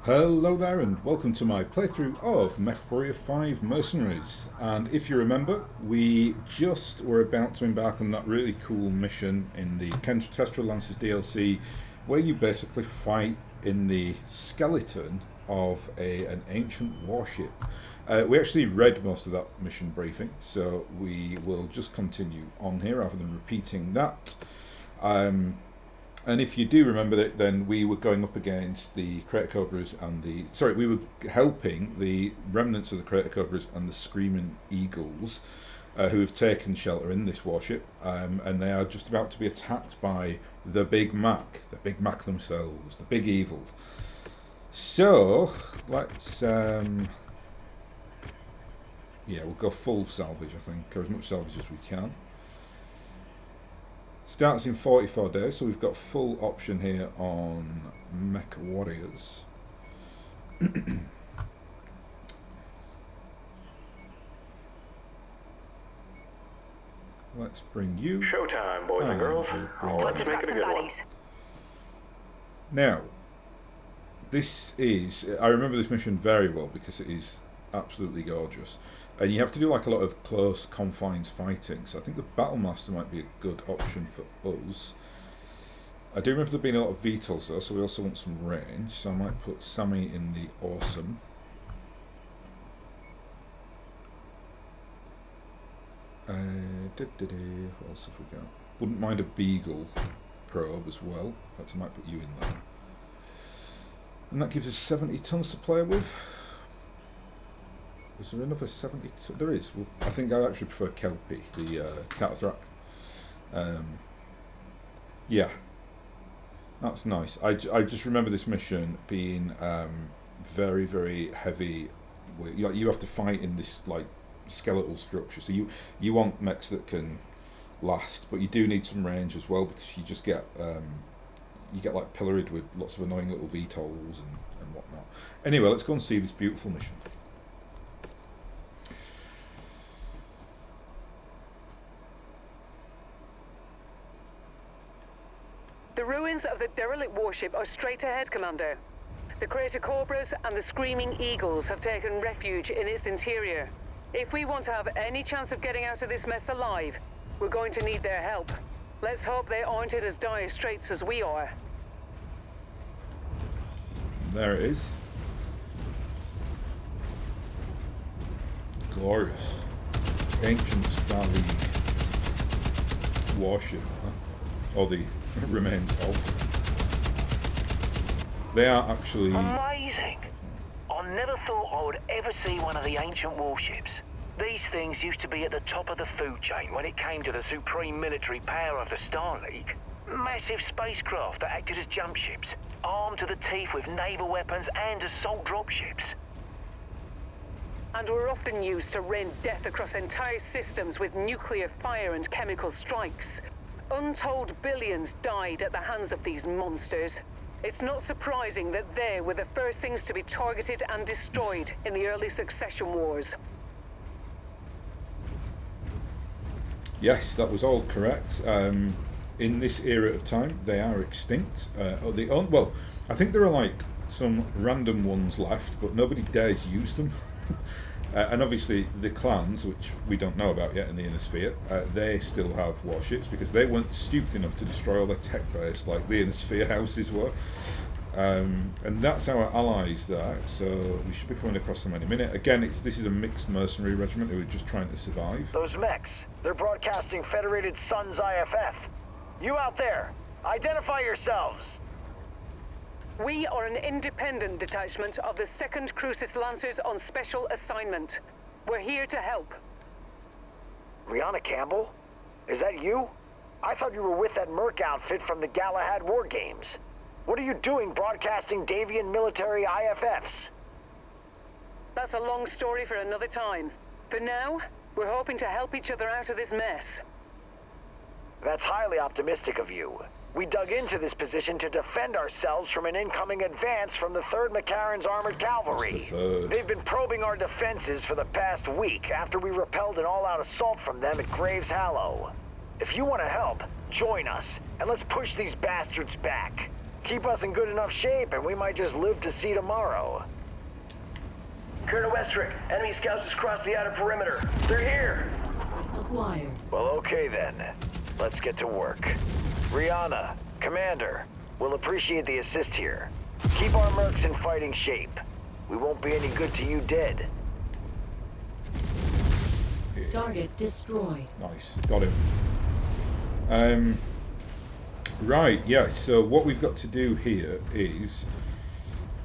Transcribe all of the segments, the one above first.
Hello there and welcome to my playthrough of MechWarrior 5 Mercenaries. And if you remember, we just were about to embark on that really cool mission in the Kestel Lancers DLC where you basically fight in the skeleton of an ancient warship. We actually read most of that mission briefing, so we will just continue on here rather than repeating that. And if you do remember that, then we were going up against the Crater Cobras and we were helping the remnants of the Crater Cobras and the Screaming Eagles, who have taken shelter in this warship, and they are just about to be attacked by the Big Mac themselves, the Big Evil. So let's, we'll go full salvage, I think, or as much salvage as we can. Starts in 44 days, so we've got full option here on MechWarriors. Let's bring you. Showtime, boys and girls. Let's make it a good one. Now, this is. I remember this mission very well because it is absolutely gorgeous. And you have to do like a lot of close confines fighting, so I think the Battlemaster might be a good option for us. I do remember there being a lot of VTOLs though, so we also want some range, so I might put Sammy in the Awesome. What else have we got? Wouldn't mind a Beagle probe as well, perhaps I might put you in there. And that gives us 70 tons to play with. Is there another 70? There is. Well, I think I actually prefer Kelpie, the Catathrac. Yeah, that's nice. I just remember this mission being very, very heavy. You have to fight in this like skeletal structure, so you want mechs that can last, but you do need some range as well because you just get like pilloried with lots of annoying little VTOLs and whatnot. Anyway, let's go and see this beautiful mission. The ruins of the derelict warship are straight ahead, Commander. The Crater Cobras and the Screaming Eagles have taken refuge in its interior. If we want to have any chance of getting out of this mess alive, we're going to need their help. Let's hope they aren't in as dire straits as we are. There it is. Glorious. Ancient Star League warship, huh? Or the remains of. They are actually amazing. I never thought I would ever see one of the ancient warships. These things used to be at the top of the food chain when it came to the supreme military power of the Star League. Massive spacecraft that acted as jump ships, armed to the teeth with naval weapons and assault dropships. And were often used to rain death across entire systems with nuclear fire and chemical strikes. Untold billions died at the hands of these monsters. It's not surprising that they were the first things to be targeted and destroyed in the early succession wars. Yes, that was all correct. In this era of time, they are extinct. Well, I think there are like some random ones left, but nobody dares use them. And obviously the clans, which we don't know about yet in the Inner Sphere, they still have warships because they weren't stupid enough to destroy all their tech base like the Inner Sphere houses were. And that's our allies there, so we should be coming across them any minute. Again, this is a mixed mercenary regiment who are just trying to survive. Those mechs, they're broadcasting Federated Suns IFF. You out there, identify yourselves. We are an independent detachment of the 2nd Crucis Lancers on special assignment. We're here to help. Rihanna Campbell? Is that you? I thought you were with that Merc outfit from the Galahad War Games. What are you doing broadcasting Davian military IFFs? That's a long story for another time. For now, we're hoping to help each other out of this mess. That's highly optimistic of you. We dug into this position to defend ourselves from an incoming advance from the 3rd McCarran's Armored Cavalry. They've been probing our defenses for the past week after we repelled an all-out assault from them at Graves Hallow. If you want to help, join us, and let's push these bastards back. Keep us in good enough shape, and we might just live to see tomorrow. Colonel Westrick, enemy scouts just crossed the outer perimeter. They're here. Acquired. Well, okay then. Let's get to work. Rihanna, Commander, we'll appreciate the assist here. Keep our mercs in fighting shape. We won't be any good to you dead. Target destroyed. Nice, got him. Right, yeah, so what we've got to do here is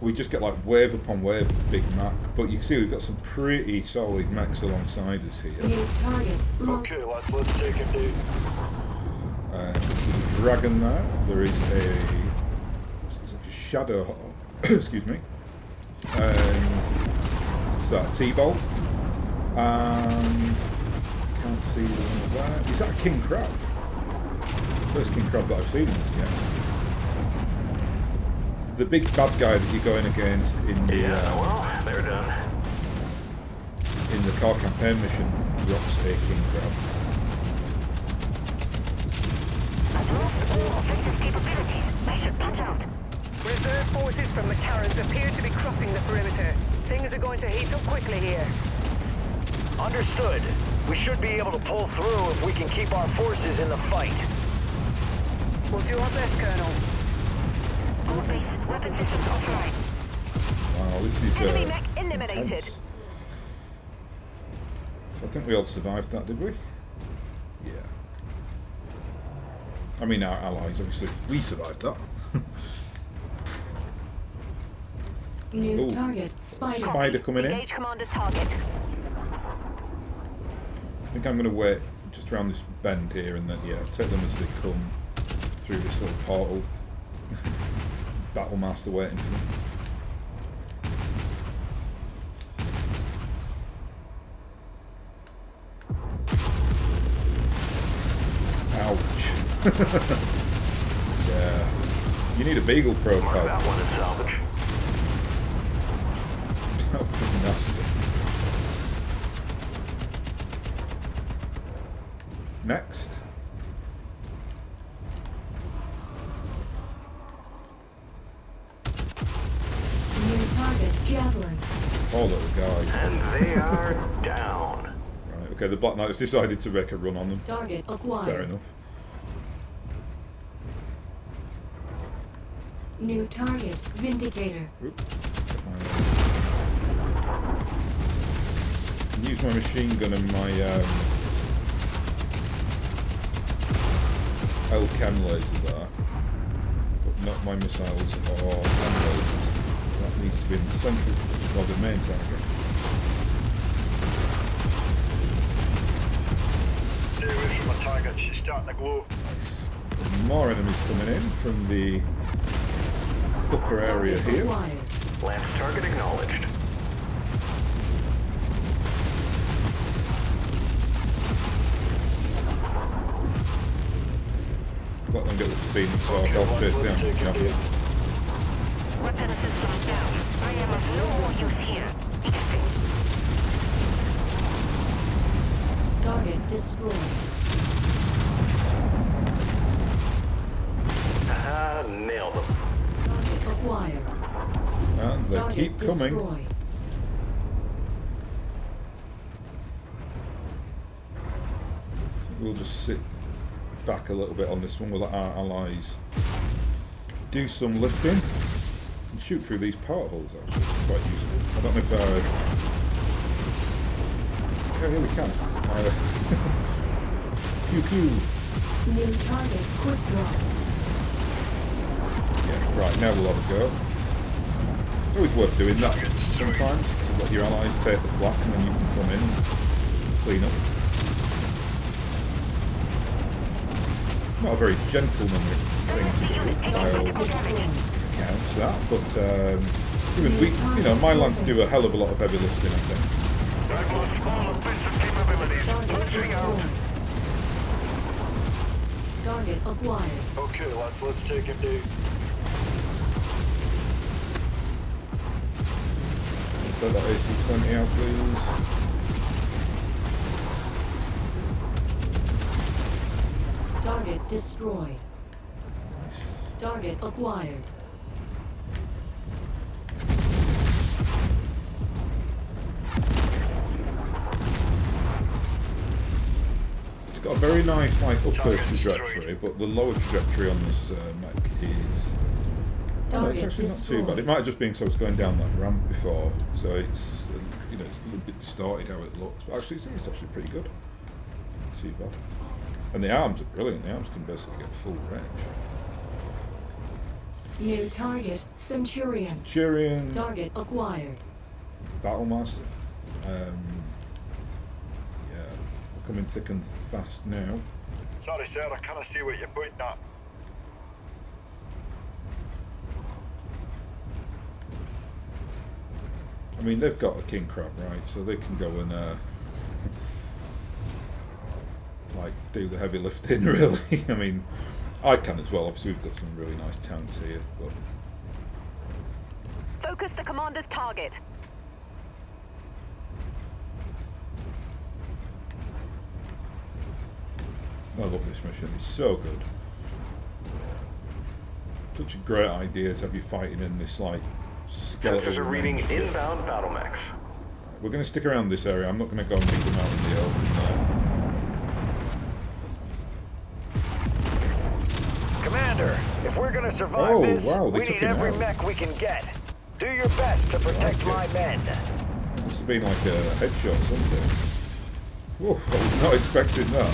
we just get like wave upon wave of the big map, but you can see we've got some pretty solid mechs alongside us here. New target. Okay, let's take him, dude. There's a dragon there is like a shadow, excuse me, and it's that T-bolt, and can't see the one there. Is that a king crab? First king crab that I've seen in this game. The big bad guy that you're going against in the well, they're done. in the car campaign mission drops a king crab. Reserve forces from the Karens appear to be crossing the perimeter. Things are going to heat up quickly here. Understood. We should be able to pull through if we can keep our forces in the fight. We'll do our best, Colonel. All base weapon systems offline. Wow, this is Enemy mech eliminated. intense. I think we all survived that, did we? Yeah. I mean, our allies, obviously. We survived that. New Ooh. target. Spider. Spider coming in. Engage commander's target. I think I'm going to wait just around this bend here and then, yeah, take them as they come through this little portal. Battle Master waiting for me. Ouch. Yeah. You need a Beagle Pro Mark pal. that one as salvage. That was nasty. Next. New target. Javelin. Oh, little guy. And they are down. Right, okay, the Black Knights decided to make a run on them. Target acquired. Fair enough. New target. Vindicator. Oops. Use my machine gun and my L-chem laser there, but not my missiles or chem lasers. That needs to be in the central, or the main target. Stay away from my target, she's starting to glow. Nice. There's more enemies coming in from the upper area Target here. acquired. Lance target acknowledged. Let them get the speed and so Okay, I'll let's face down take the it, champion. Weapon systems down. I am of no more use here. Ejecting. Target destroyed. Nailed them. Target acquired. And they Target keep coming. destroyed. We'll just sit back a little bit on this one. We'll let our allies do some lifting and shoot through these portholes. Actually, it's quite useful. I don't know if oh, here we can. Pew pew. New target. Quick draw. Yeah, right, now we'll have a go. It's always worth doing that sometimes, to let your allies take the flak and then you can come in and clean up. Not a very gentlemanly thing to do, I'll count that, but even we, you know, my lads do a hell of a lot of heavy lifting, I think. I've lost all offensive capabilities. Target Pushing out. destroyed. Target acquired. Okay, let's take him, dude. Take that AC-20 out, please. Target destroyed. Nice. Target acquired. very nice like upward trajectory, but the lower trajectory on this mech is. Oh, it's actually not too bad. It might have just been because I was going down that ramp before, so it's it's a little bit distorted how it looks. But actually, it's actually pretty good. Not too bad. And the arms are brilliant. The arms can basically get full range. New target, Centurion. Centurion. Target acquired. Battlemaster. Yeah, we're coming thick and fast now. Sorry, sir, I can't see what you're pointing at. I mean, they've got a king crab, right? So they can go and like do the heavy lifting, really. I mean, I can as well. Obviously, we've got some really nice tanks here, but Focus the commander's target. I love this mission. It's so good. Such a great idea to have you fighting in this like skeleton. Sensors are reading range. inbound battle mechs. We're going to stick around this area. I'm not going to go and meet them out in the open now. Commander, if we're gonna survive Oh, this, wow, they we took need him every out. mech we can get. Do your best to protect my men. Must have been like a headshot or something. Whoa, I was not expecting that.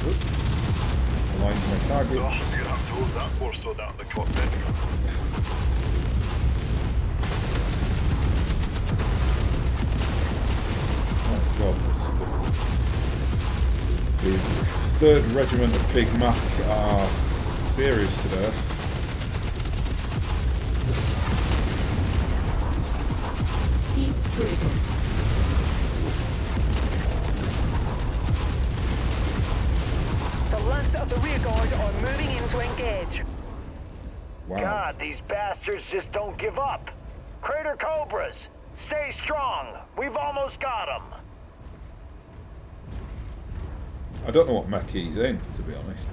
Oop. Aligned to my target. Oh, you're going to have to hold that more so that the cockpit. Oh god, the 3rd Regiment of Big Mac are serious today. Heat critical. The last of the rear guard are moving in to engage. Wow. God, these bastards just don't give up. Crater Cobras, stay strong. We've almost got them. I don't know what mech he's in, to be honest.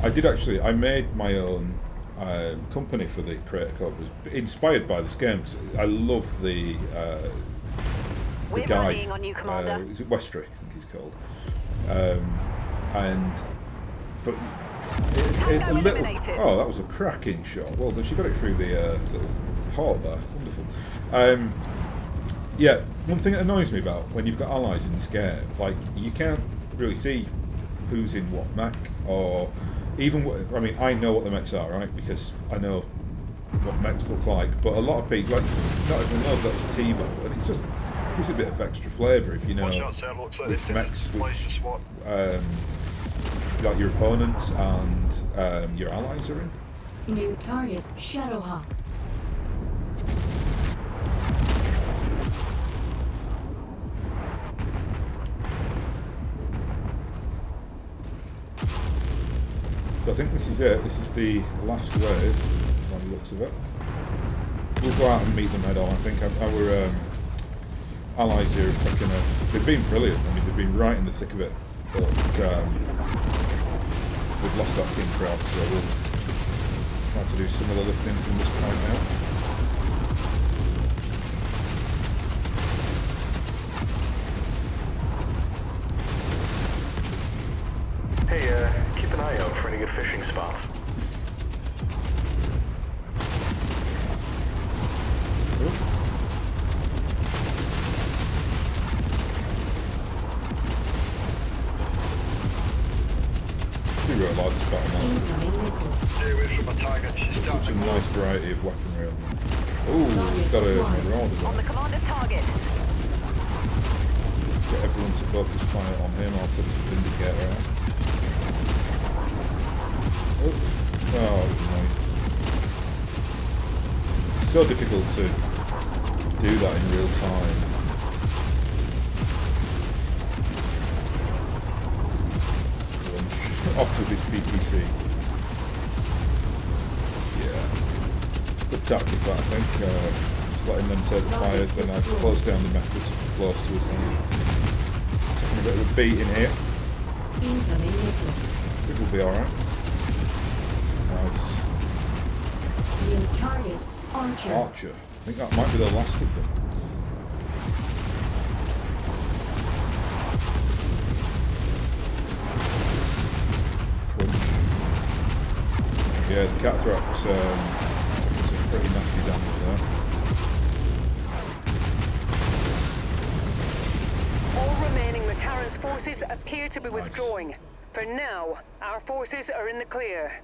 I did actually. I made my own company for the Crater Cobras, inspired by this game. 'Cause I love the We're guy. rallying on you, Commander. Is it Westrick? I think he's called. But a little. eliminated. Oh, that was a cracking shot. Well done. She got it through the little port there. Wonderful. Yeah, one thing that annoys me about when you've got allies in this game, like you can't really see who's in what mech, or even what, I mean, I know what the mechs are, right? Because I know what mechs look like, but a lot of people, like, not everyone knows that's a T-boat, and it's just gives it a bit of extra flavour if you know Watch out, sir, looks like which this mechs, is the place to swap. like your opponents and your allies are in. New target, Shadowhawk. So I think this is it. This is the last wave, by the looks of it. We'll go out and meet them head on. I think our allies here have taken a... They've been brilliant. I mean, they've been right in the thick of it. But we've lost that king crowd, so we'll try to do some of the lifting from this point out. Hey, keep an eye out for any good fishing spots. We really like this battle master. Incoming missile. Stay away from my target, she's Such starting a to glow. nice variety of weaponry on them. Oh, we've got a marauder On the there. commander's target. Get everyone to focus fire on him. I'll take the Vindicator out. Oh, nice. So difficult to do that in real time. Off with his PPC. Yeah. Good tactic that, I think. Just letting them take the fire, then I close down the methods close to us and taking a bit of a beating here. Incoming missile. I think we'll be alright. Nice. New target, Archer. Archer. think that might be the last of them. Crunch. Yeah, the Catthrax taking some pretty nasty damage there. All remaining McCarran's forces appear to be withdrawing. For now, our forces are in the clear.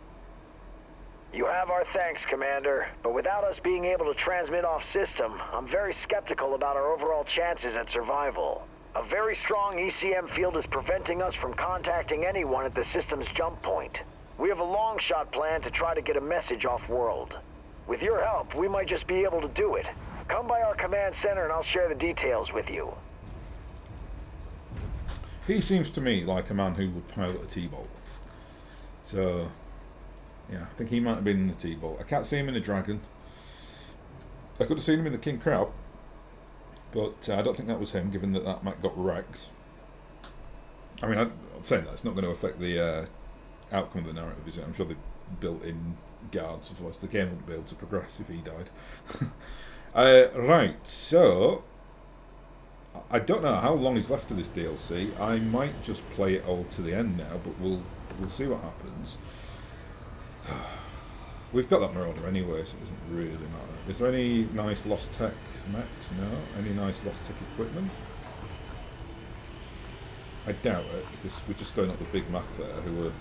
You have our thanks, Commander, but without us being able to transmit off system, I'm very skeptical about our overall chances at survival. A very strong ECM field is preventing us from contacting anyone at the system's jump point. We have a long shot plan to try to get a message off-world. With your help, we might just be able to do it. Come by our command center and I'll share the details with you. He seems to me like a man who would pilot a T-bolt. So, yeah, I think he might have been in the T-bolt. I can't see him in the Dragon. I could have seen him in the King Crab, but I don't think that was him, given that that mech got wrecked. I mean, I'd say that it's not going to affect the outcome of the narrative, is it? I'm sure they built in guards, otherwise the game wouldn't be able to progress if he died. Right, so I don't know how long is left of this DLC. I might just play it all to the end now, but we'll see what happens. We've got that Marauder anyway, so it doesn't really matter. Is there any nice lost tech mechs? No. Any nice lost tech equipment? I doubt it, because we're just going up the big map there, who are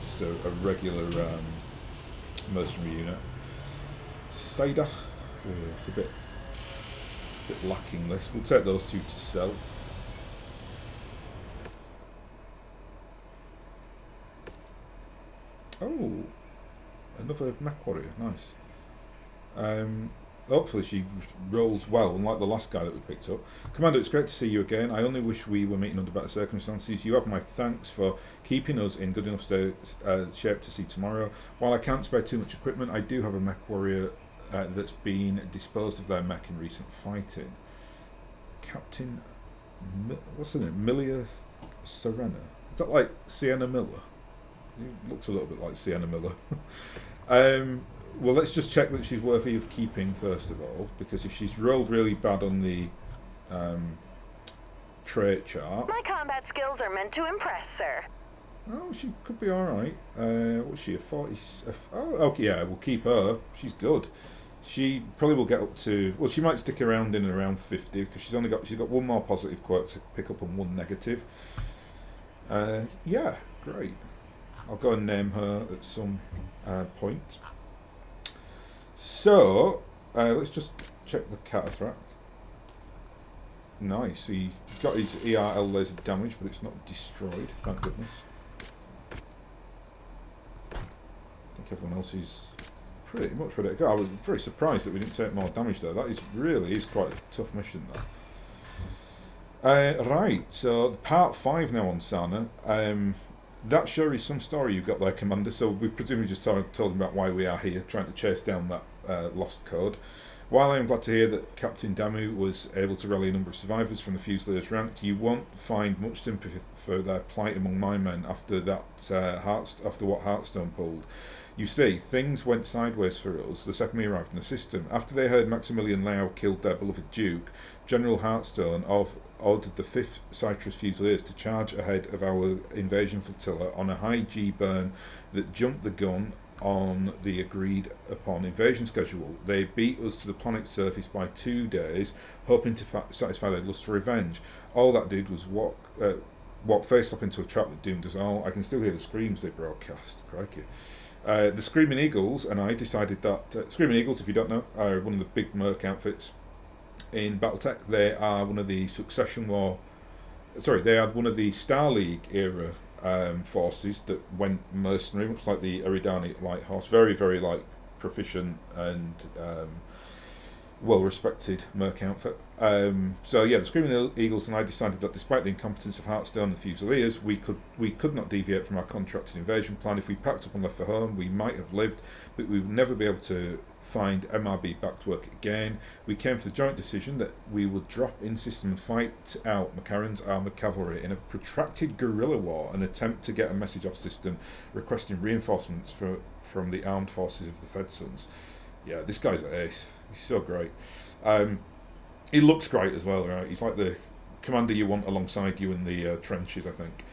just a regular mercenary unit. Seda, it's a bit lacking this. We'll take those two to sell. Oh, another MechWarrior, nice. Hopefully she rolls well, unlike the last guy that we picked up. Commander, it's great to see you again. I only wish we were meeting under better circumstances. You have my thanks for keeping us in good enough shape to see tomorrow. While I can't spare too much equipment, I do have a MechWarrior that's been disposed of their mech in recent fighting. Captain, what's her name? Milia Serena. Is that like Sienna Miller? It looks a little bit like Sienna Miller. Well, let's just check that she's worthy of keeping first of all, because if she's rolled really bad on the trait chart... My combat skills are meant to impress, sir. Oh, she could be alright. What's she, a 40... Oh, okay, yeah, we'll keep her. She's good. She probably will get up to... Well, she might stick around in and around 50, because she's got one more positive quirk to pick up and one negative. Yeah, great. I'll go and name her at some point. So, let's just check the Catthrax. Nice, he got his ERL laser damage, but it's not destroyed, thank goodness. I think everyone else is pretty much ready to go. I was very surprised that we didn't take more damage there. That really is quite a tough mission there. Right, so part 5 now on Sana. That sure is some story you've got there, Commander. So we presumably just told about why we are here, trying to chase down that lost code. While I am glad to hear that Captain Damu was able to rally a number of survivors from the Fusiliers ranked, you won't find much sympathy for their plight among my men after that after what Hearthstone pulled. You see, things went sideways for us the second we arrived in the system. After they heard Maximilian Lau killed their beloved Duke, General Hearthstone ordered the 5th Citrus Fusiliers to charge ahead of our invasion flotilla on a high G burn that jumped the gun on the agreed upon invasion schedule. They beat us to the planet's surface by 2 days, hoping to satisfy their lust for revenge. All that did was walk face up into a trap that doomed us all. I can still hear the screams they broadcast. Crikey. The Screaming Eagles and I decided that... Screaming Eagles, if you don't know, are one of the big merc outfits in Battletech. They are one of the Succession War... Sorry, they are one of the Star League era forces that went mercenary, much like the Eridani Light Horse. Very, very proficient and well-respected merc outfit. So yeah, the Screaming Eagles and I decided that despite the incompetence of Hearthstone and the Fusiliers, we could not deviate from our contracted invasion plan. If we packed up and left for home, we might have lived, but we would never be able to find MRB back to work again. We came to the joint decision that we would drop in system and fight out McCarran's armoured cavalry in a protracted guerrilla war and attempt to get a message off system requesting reinforcements from the armed forces of the Fedsons. Yeah, this guy's an ace. He's so great. He looks great as well, right? He's like the commander you want alongside you in the trenches, I think.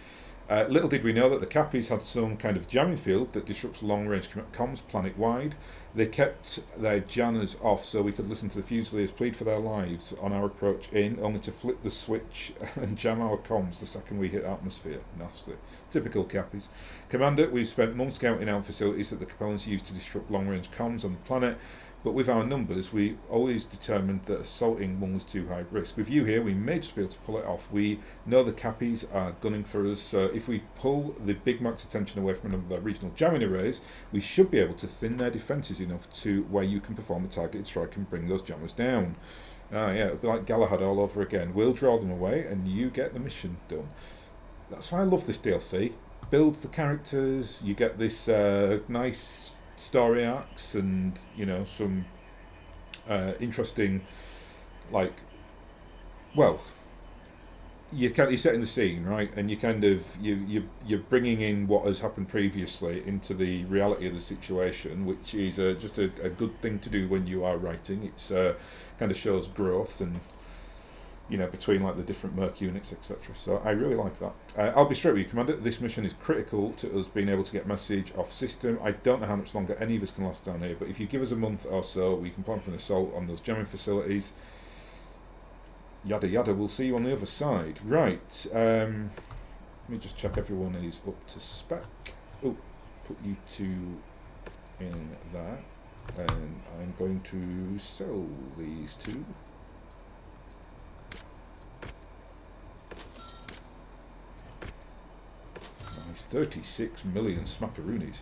Little did we know that the Cappies had some kind of jamming field that disrupts long-range comms planet-wide. They kept their janners off so we could listen to the Fusiliers plead for their lives on our approach in, only to flip the switch and jam our comms the second we hit atmosphere. Nasty. Typical Cappies. Commander, we've spent months scouting out facilities that the Capellans use to disrupt long-range comms on the planet, but with our numbers, we always determined that assaulting one was too high risk. With you here, we may just be able to pull it off. We know the Cappies are gunning for us, so if we pull the Big Mac's attention away from a number of their regional jamming arrays, we should be able to thin their defences enough to where you can perform a targeted strike and bring those jammers down. Yeah, it'll be like Galahad all over again. We'll draw them away, and you get the mission done. That's why I love this DLC. Builds the characters, you get this nice story arcs and some interesting, like, well, you're setting the scene, right, and you kind of you're bringing in what has happened previously into the reality of the situation, which is just a good thing to do when you are writing. It's kind of shows growth and between like the different Merc units, etc. So I really like that. I'll be straight with you, Commander. This mission is critical to us being able to get message off system. I don't know how much longer any of us can last down here, but if you give us a month or so, we can plan for an assault on those jamming facilities. Yada yada, we'll see you on the other side. Right, let me just check everyone is up to spec. Oh, put you two in there, and I'm going to sell these two. Nice, 36 million smackaroonies.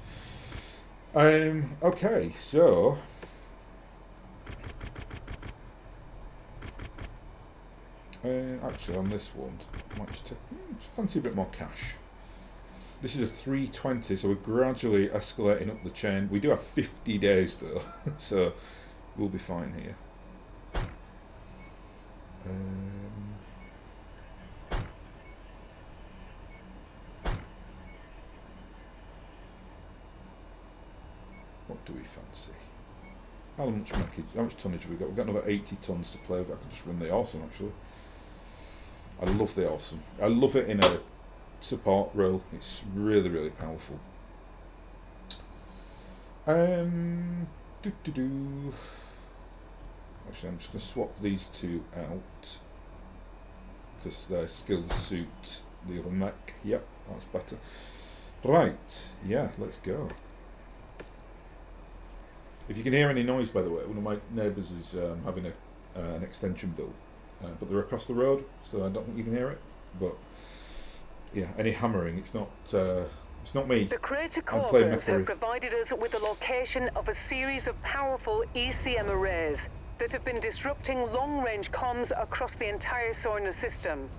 Okay, so actually on this one, might just fancy a bit more cash. This is a 320, so we're gradually escalating up the chain. We do have 50 days though, so we'll be fine here. What do we fancy? How much tonnage have we got? We've got another 80 tons to play with. I could just run the Awesome actually. I love the Awesome. I love it in a support role. It's really, really powerful. Actually, I'm just going to swap these two out because their skills suit the other mech. Yep, that's better. Right, yeah, let's go. If you can hear any noise, by the way, one of my neighbours is having an extension built, but they're across the road, so I don't think you can hear it. But yeah, any hammering, it's not me. The Crater I'm playing Corvus have MechWarrior. provided us with the location of a series of powerful ECM arrays that have been disrupting long-range comms across the entire solar system.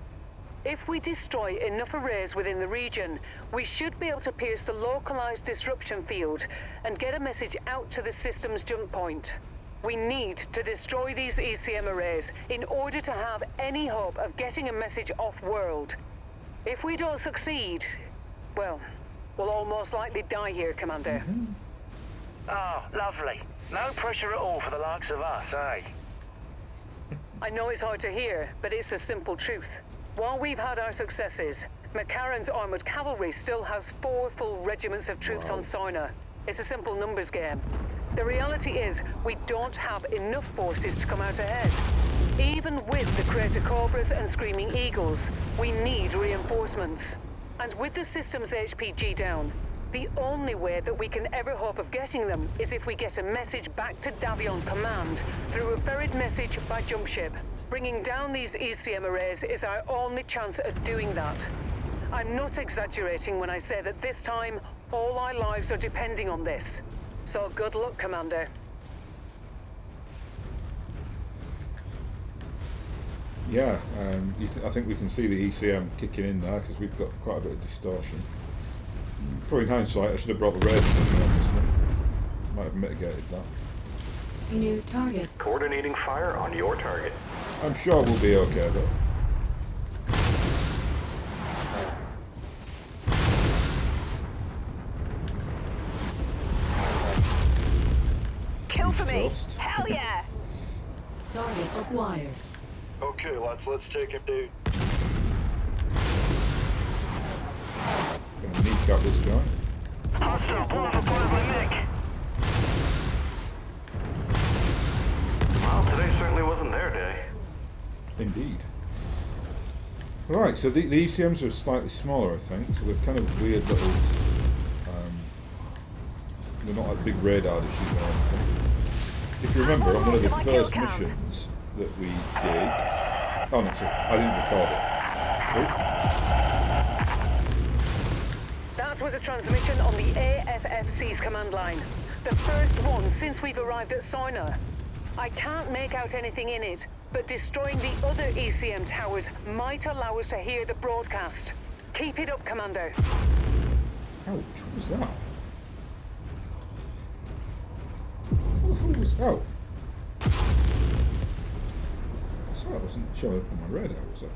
If we destroy enough arrays within the region, we should be able to pierce the localized disruption field and get a message out to the system's jump point. We need to destroy these ECM arrays in order to have any hope of getting a message off-world. If we don't succeed, well, we'll all most likely die here, Commander. Oh, lovely. No pressure at all for the likes of us, eh? I know it's hard to hear, but it's the simple truth. While we've had our successes, McCarran's armoured cavalry still has 4 full regiments of troops on Sarna. It's a simple numbers game. The reality is, we don't have enough forces to come out ahead. Even with the Crater Cobras and Screaming Eagles, we need reinforcements. And with the system's HPG down, the only way that we can ever hope of getting them is if we get a message back to Davion Command through a ferried message by jump ship. Bringing down these ECM arrays is our only chance at doing that. I'm not exaggerating when I say that this time, all our lives are depending on this. So good luck, Commander. Yeah, I think we can see the ECM kicking in there because we've got quite a bit of distortion. Probably in hindsight, I should have brought the raiders in on this one. Might have mitigated that. New targets. Coordinating fire on your target. I'm sure we'll be okay though. Kill for me! me. toast. Hell yeah! Target acquired. Okay, lads, let's take him down. Gonna kneecap this guy. Hostile, pull off a plasma mech. Well, today certainly wasn't their day. Indeed. Right, so the ECMs are slightly smaller, I think, so they're kind of weird little... they're not like big radar dishes or anything. If you remember, on one of the first missions that we did... Oh no, sorry, I didn't record it. Oh. That was a transmission on the AFFC's command line. The first one since we've arrived at Soina. I can't make out anything in it, but destroying the other ECM towers might allow us to hear the broadcast. Keep it up, Commander. Ouch, what was that? What the hell was... Oh. So that wasn't showing up on my radar, was it?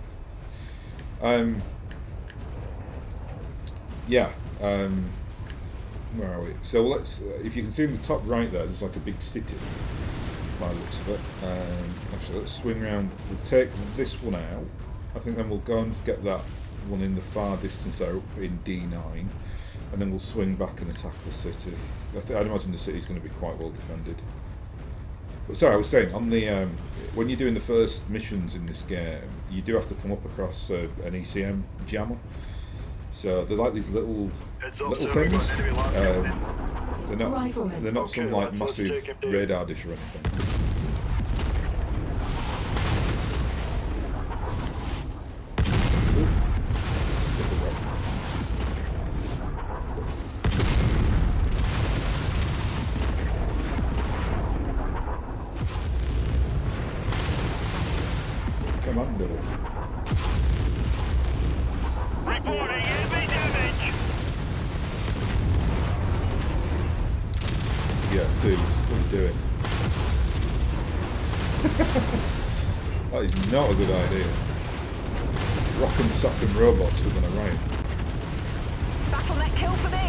Yeah. Where are we? So let's... if you can see in the top right there, there's like a big city by the looks of it. Actually, let's swing around. We'll take this one out. I think then we'll go and get that one in the far distance there in D9. And then we'll swing back and attack the city. I'd imagine the city's going to be quite well defended. But sorry, I was saying, on the when you're doing the first missions in this game, you do have to come up across an ECM jammer. So they're like these little things. They're not some like massive radar dish or anything. Commando. Reporting enemy damage. Yeah, dude, what are you doing? That is not a good idea. Rock'em sock'em robots are gonna rain. Battlenet kill for me.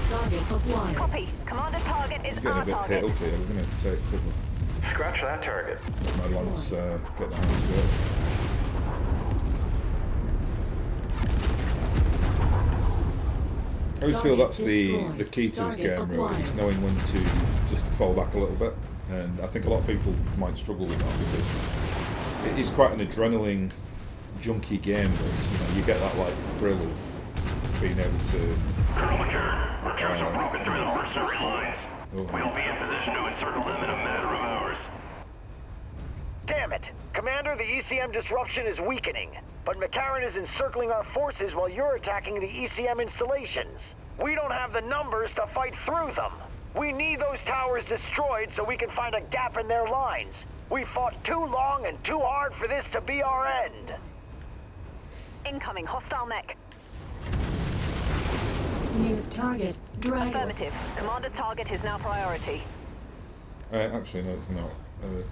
Target acquired. Copy. Commander target is Getting our a bit target. hit here, we're gonna take cover. Scratch that target. Let my lance get the hands to it. I always feel that's the key to this game, really, is knowing when to just fall back a little bit. And I think a lot of people might struggle with that because it is quite an adrenaline junky game. This, you know, you get that like thrill of being able to. Colonel McCarran, our troops are broken through the mercenary lines. We'll be in position to encircle them in a matter of hours. Damn it! Commander, the ECM disruption is weakening, but McCarran is encircling our forces while you're attacking the ECM installations. We don't have the numbers to fight through them. We need those towers destroyed so we can find a gap in their lines. We fought too long and too hard for this to be our end. Incoming hostile mech. New target. Dragon. Affirmative. Commander's target is now priority. Actually, no, it's not.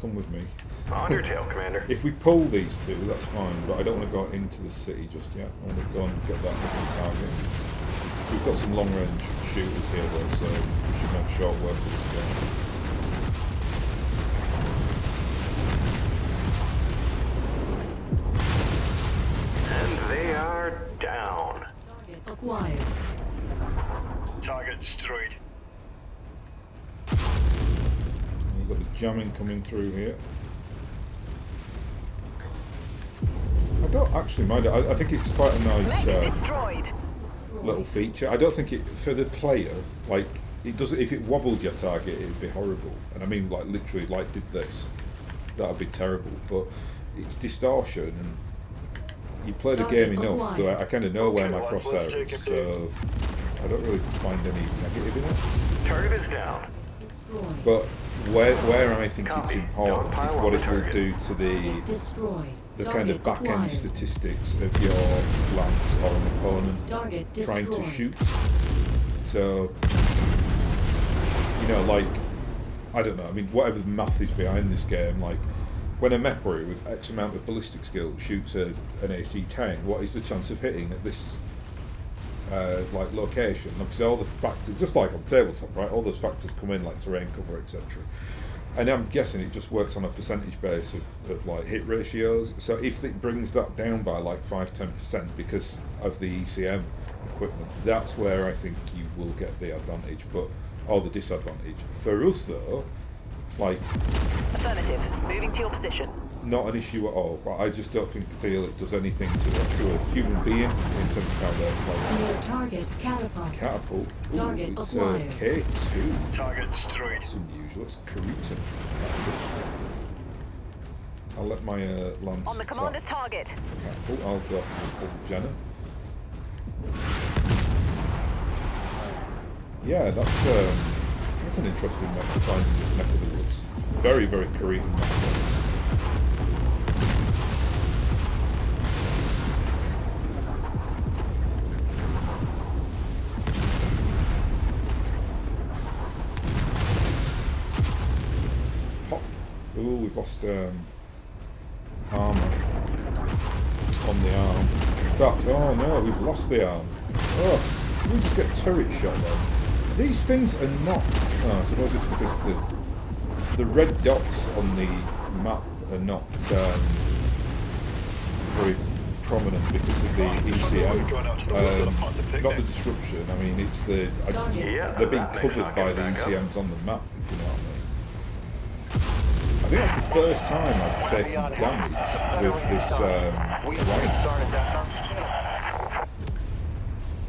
Come with me. On your tail, Commander. If we pull these two, that's fine, but I don't want to go into the city just yet. I want to go and get that little target. We've got some long-range shooters here, though, so we should make short work of this game. And they are down. Target acquired. Target destroyed. We've got the jamming coming through here. I don't actually mind it. I think it's quite a nice Destroyed. little feature. I don't think it, for the player, like, it doesn't, if it wobbled your target, it'd be horrible. And I mean, like, literally, like, did this. That'd be terrible. But it's distortion, and you play the game enough that I kind of know where my crosshair is, so I don't really find any negative in it. Target is down. Destroyed. But where I think it's Copy. important Don't is pile what on it the will target. do to the Destroyed. kind of Target back-end acquired. statistics of your lance or an opponent Target trying to destroyed. shoot. So, you know, like, I don't know, I mean, whatever the math is behind this game, like, when a MechWarrior with X amount of ballistic skill shoots an AC tank, what is the chance of hitting at this like location. Obviously, all the factors, just like on tabletop, right? All those factors come in, like terrain, cover, etc. And I'm guessing it just works on a percentage base of like hit ratios. So if it brings that down by like 5-10% because of the ECM equipment, that's where I think you will get the advantage, or the disadvantage. For us though, like, Affirmative. Moving to your position. not an issue at all. I just don't feel it does anything to a human being in terms of how they're playing. Near target catapult. Catapult. Ooh, Target it's acquired. K2. Target destroyed. That's unusual. It's Cretan. I'll let my lance On the commander's target. catapult. I'll go after this little Jenna. Yeah, that's an interesting map to find in this neck of the woods. Very, very Cretan map. Ooh, we've lost armour on the arm. In fact, oh no, we've lost the arm. Oh, we just get turret shot though. These things are not. Oh, I suppose it's because the red dots on the map are not very prominent because of the ECM. Not the disruption. I mean, it's they're being covered by the ECMs on the map. If you know what I mean. I think that's the first time I've taken damage with this rifle.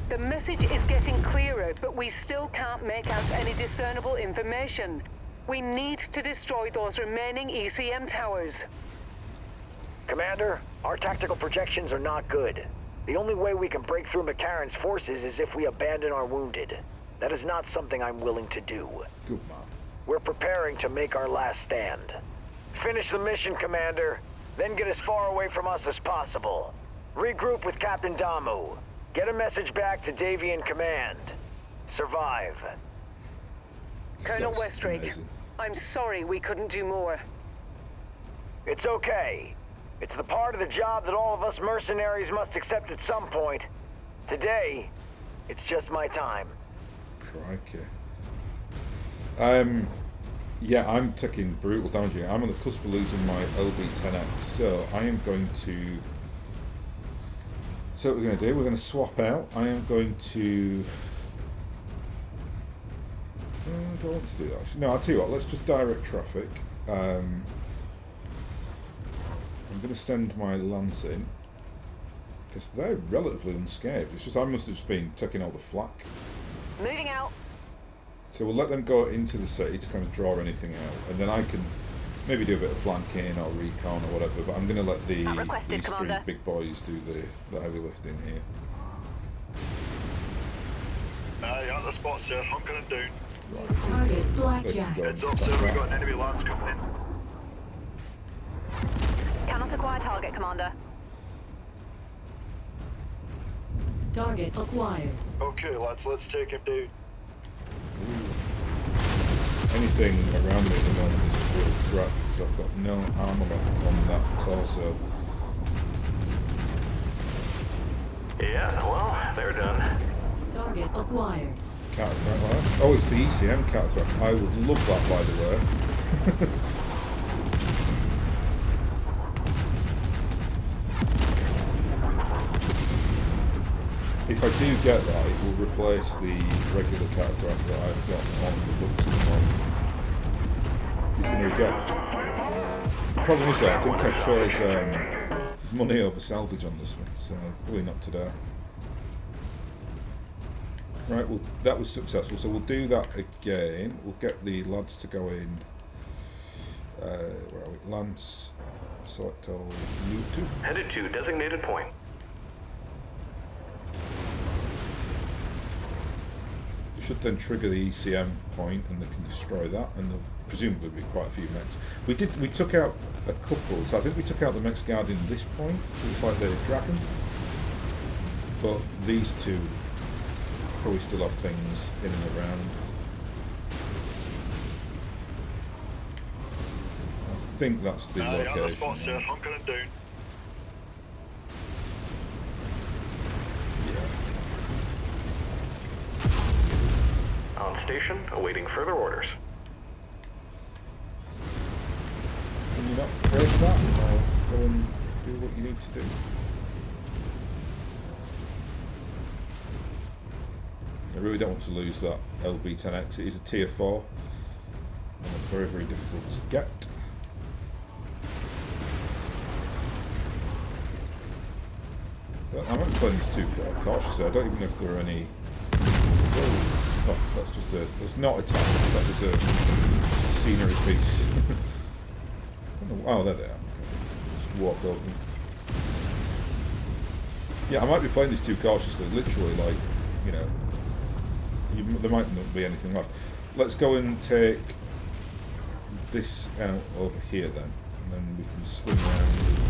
The message is getting clearer, but we still can't make out any discernible information. We need to destroy those remaining ECM towers. Commander, our tactical projections are not good. The only way we can break through McCarran's forces is if we abandon our wounded. That is not something I'm willing to do. Good man. We're preparing to make our last stand. Finish the mission, Commander, then get as far away from us as possible. Regroup with Captain Damu. Get a message back to Davian Command. Survive. Colonel That's Westrig, amazing. I'm sorry we couldn't do more. It's okay. It's the part of the job that all of us mercenaries must accept at some point. Today, it's just my time. Crikey. Yeah, I'm taking brutal damage here. I'm on the cusp of losing my LB-10X, so I am going to... So what we're going to do, we're going to swap out. I am going to... do I want to do that? Actually, no, I'll tell you what, let's just direct traffic. I'm going to send my lance in, because they're relatively unscathed. It's just I must have just been taking all the flak. Moving out. So we'll let them go into the city to kind of draw anything out, and then I can maybe do a bit of flanking or recon or whatever, but I'm going to let these Commander. three big boys do the heavy lifting here. You're at the spot, sir. Hunkering down. Right. Target blackjack. Heads up, sir. We've got an enemy lance coming in. Cannot acquire target, Commander. Target acquired. Okay, lads, let's take him down. Anything around me at the moment is a real threat because I've got no armour left on that torso. Yeah, well, they're done. Target acquired. Counter-threat lance. Oh, it's the ECM counter-threat. I would love that, by the way. If I do get that, it will replace the regular counter-threat that I've got on the books at the moment. He's going to eject. The problem is that I think I chose money over salvage on this one, so probably not today. Right, well, that was successful, so we'll do that again. We'll get the lads to go in. Where are we? Lance, select all, move to. Headed to designated point. We should then trigger the ECM point, and they can destroy that, and there'll presumably be quite a few mechs. We took out a couple, so I think we took out the mechs guarding this point. It was like the dragon, but these two probably still have things in and around. I think that's the You're at the location. spot, sir. Hunkering down. Yeah. station, awaiting further orders. Can you not break that? Or go and do what you need to do? I really don't want to lose that LB-10X. It is a tier 4 and it's very, very difficult to get. But I'm only playing these two quite cautiously. I don't even know if there are any... Oh, that's just a... That's not a tank, that was a scenery piece. I don't know... Oh, there they are. Just walked over them. Yeah, I might be playing these two cautiously, literally, like, you know... there might not be anything left. Let's go and take this out over here then, and then we can swing around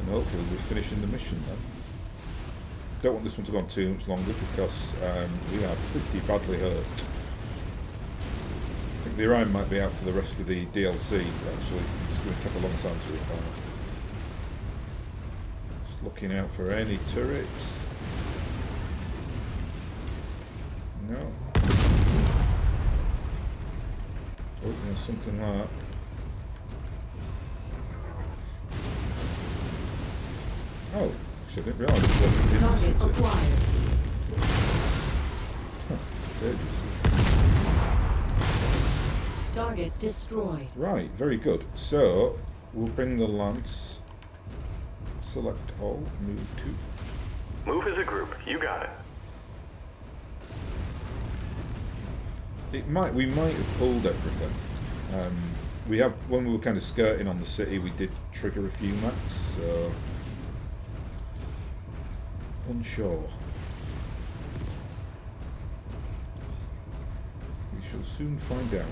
and hopefully we're finishing the mission then. Don't want this one to go on too much longer because we are pretty badly hurt. I think the Orion might be out for the rest of the DLC actually. It's going to take a long time to repair. Just looking out for any turrets. No. Oh, there's something like that. Oh, actually I didn't realise it wasn't in the Target city. acquired. Target destroyed. Right, very good. So, we'll bring the Lance. Select all, move to. Move as a group. You got it. We might have pulled everything. We have, when we were kind of skirting on the city, we did trigger a few mechs, so unsure. We shall soon find out.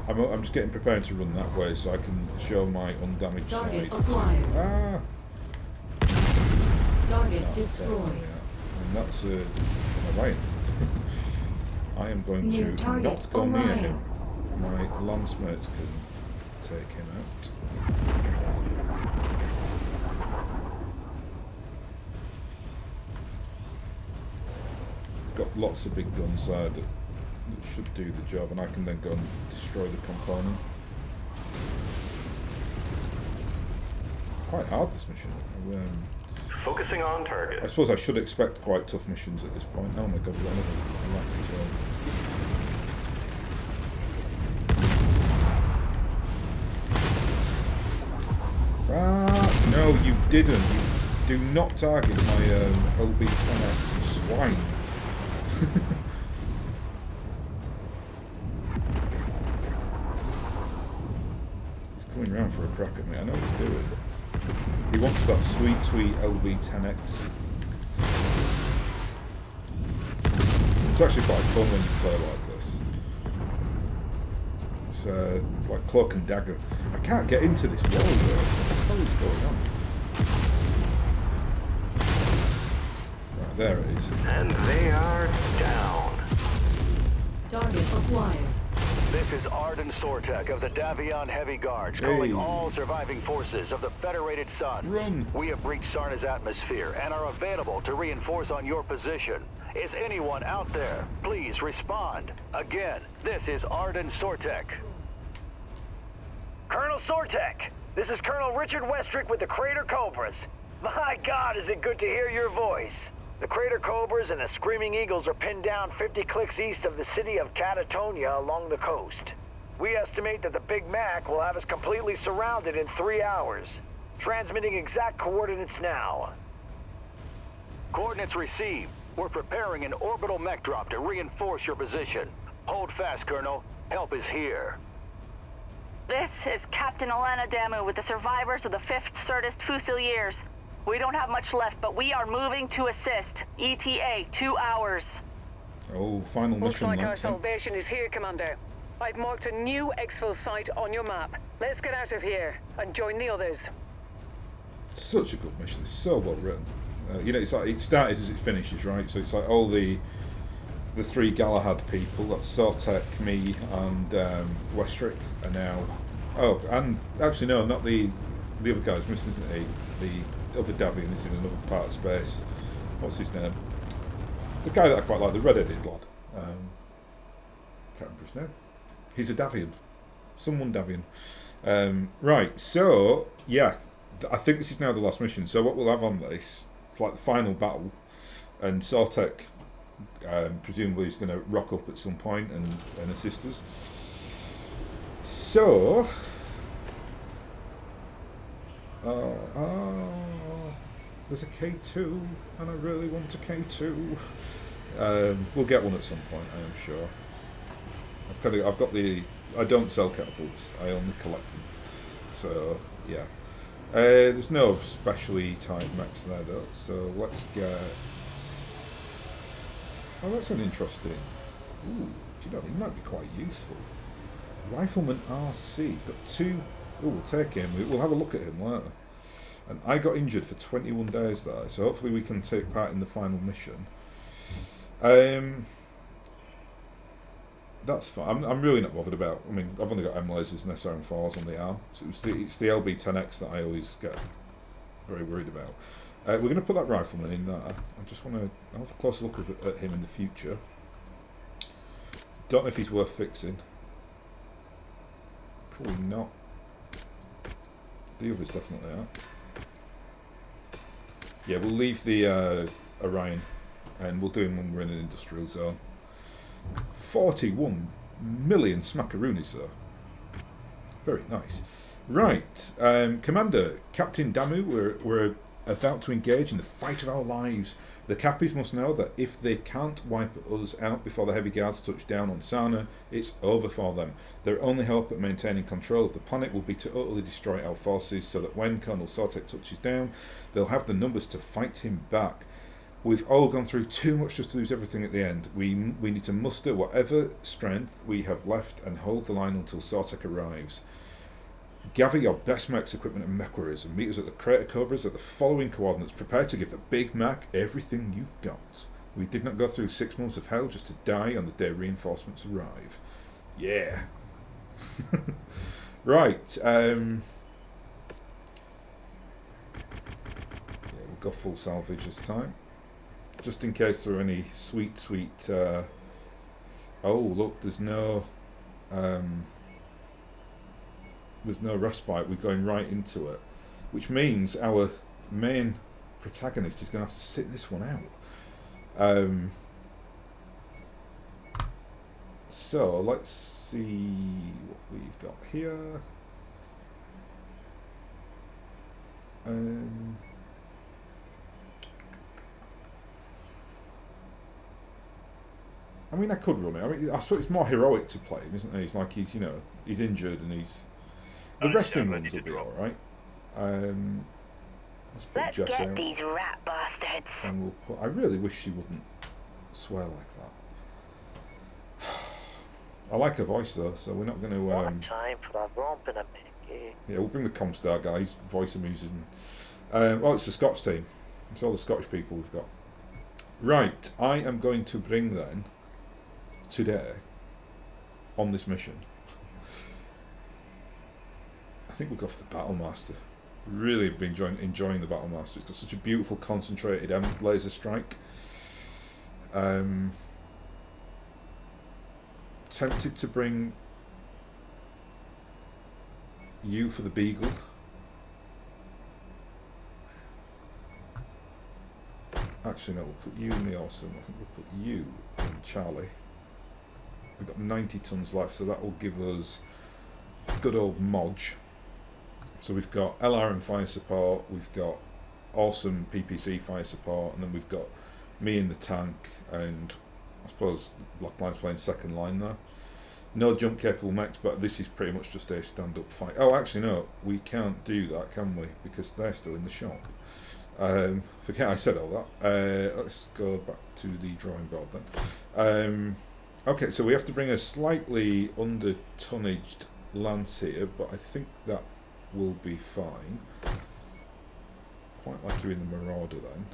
I'm just getting prepared to run that way so I can show my undamaged Target side. acquired. Ah! Target destroyed. And that's an Orion. I am going New to target, not go near Orion. him. My lance mates can take him out. Got lots of big guns there that should do the job, and I can then go and destroy the component. Quite hard, this mission. Focusing on I target. suppose I should expect quite tough missions at this point. Oh my god, we've got another lack as well. Ah, no, you didn't. You do not target my LB-10X, you swine. He's coming round for a crack at me. I know what he's doing. He wants that sweet, sweet LB-10X. It's actually quite fun when you play like this. It's like cloak and dagger. I can't get into this wall though. What the hell is going on? Right, there it is. And they are down. Target acquired. This is Arden Sortek of the Davion Heavy Guards, calling all surviving forces of the Federated Suns. Run. We have breached Sarna's atmosphere and are available to reinforce on your position. Is anyone out there? Please respond. Again, this is Arden Sortek. Colonel Sortek, this is Colonel Richard Westrick with the Crater Cobras. My God, is it good to hear your voice. The Crater Cobras and the Screaming Eagles are pinned down 50 clicks east of the city of Catatonia along the coast. We estimate that the Big Mac will have us completely surrounded in 3 hours. Transmitting exact coordinates now. Coordinates received. We're preparing an orbital mech drop to reinforce your position. Hold fast, Colonel. Help is here. This is Captain Alana Damu with the survivors of the 5th Certist Fusiliers. We don't have much left, but we are moving to assist. ETA, 2 hours. Oh, final Looks mission. like our Lance, then. salvation is here, Commander. I've marked a new exfil site on your map. Let's get out of here and join the others. Such a good mission. It's so well written. You know, it's like it starts as it finishes, right? So it's like all the 3 Galahad people. That's Sortek, me, and Westrick are now. Oh, and actually no, not the other guy's missing, isn't he? The other Davian is in another part of space. What's his name? The guy that I quite like, the red-headed lad. Can't remember his name. He's a Davian. Someone Davian. Right, so, yeah, I think this is now the last mission. So what we'll have on this, it's like the final battle, and Sortek presumably is going to rock up at some point and assist us. So, there's a K2, and I really want a K2. We'll get one at some point, I am sure. I've got the. I don't sell catapults. I only collect them. So yeah. There's no specially typed mechs there though. So let's get. Oh, that's an interesting. Ooh, do you know he might be quite useful. Rifleman RC. He's got 2. Oh, we'll take him. We'll have a look at him later. And I got injured for 21 days there, so hopefully we can take part in the final mission. That's fine. I'm really not bothered about. I mean, I've only got M lasers and SRM4s on the arm, so it's the LB10X that I always get very worried about. We're going to put that rifleman in there. I just want to have a closer look at him in the future. Don't know if he's worth fixing. Probably not. The others definitely are. Yeah, we'll leave the Orion, and we'll do him when we're in an industrial zone. 41 million smackaroonies though. Very nice. Right, Commander, Captain Damu, we're about to engage in the fight of our lives. The Cappies must know that if they can't wipe us out before the heavy guards touch down on Sana, it's over for them. Their only hope at maintaining control of the planet will be to utterly destroy our forces so that when Colonel Sortek touches down, they'll have the numbers to fight him back. We've all gone through too much just to lose everything at the end. We need to muster whatever strength we have left and hold the line until Sortek arrives. Gather your best mechs, equipment and MechWarriors and meet us at the Crater Cobras at the following coordinates. Prepare to give the Big Mac everything you've got. We did not go through 6 months of hell just to die on the day reinforcements arrive. Yeah. Right. Yeah, we'll go full salvage this time. Just in case there are any sweet... oh, look, there's no respite. We're going right into it. Which means our main protagonist is going to have to sit this one out. So, let's see what we've got here. I mean, I could run it. I mean, I suppose it's more heroic to play him, isn't it? It's like he's, you know, he's injured and he's... The resting ones will be alright. Let's get these rat bastards. And we'll put... I really wish she wouldn't swear like that. I like her voice though, so we're not going to... One time for a romp and a Mickey. Yeah, we'll bring the Comstar guys. Voice amuses me. Well, it's the Scots team. It's all the Scottish people we've got. Right, I am going to bring then... today on this mission, I think we'll go for the Battlemaster. Really have been enjoying the Battlemaster. It's got such a beautiful concentrated laser strike. Tempted to bring you for the Beagle. Actually no, we'll put you in the Awesome. I think we'll put you in Charlie. We've got 90 tons left, so that will give us good old Modge. So we've got LR and fire support, we've got awesome PPC fire support, and then we've got me in the tank, and I suppose Lockline's playing second line there. No jump capable mechs, but this is pretty much just a stand-up fight. Oh, actually no, we can't do that, can we? Because they're still in the shop. Forget I said all that. Let's go back to the drawing board then. Okay, so we have to bring a slightly under-tonnaged lance here, but I think that will be fine. Quite like you're in the Marauder then.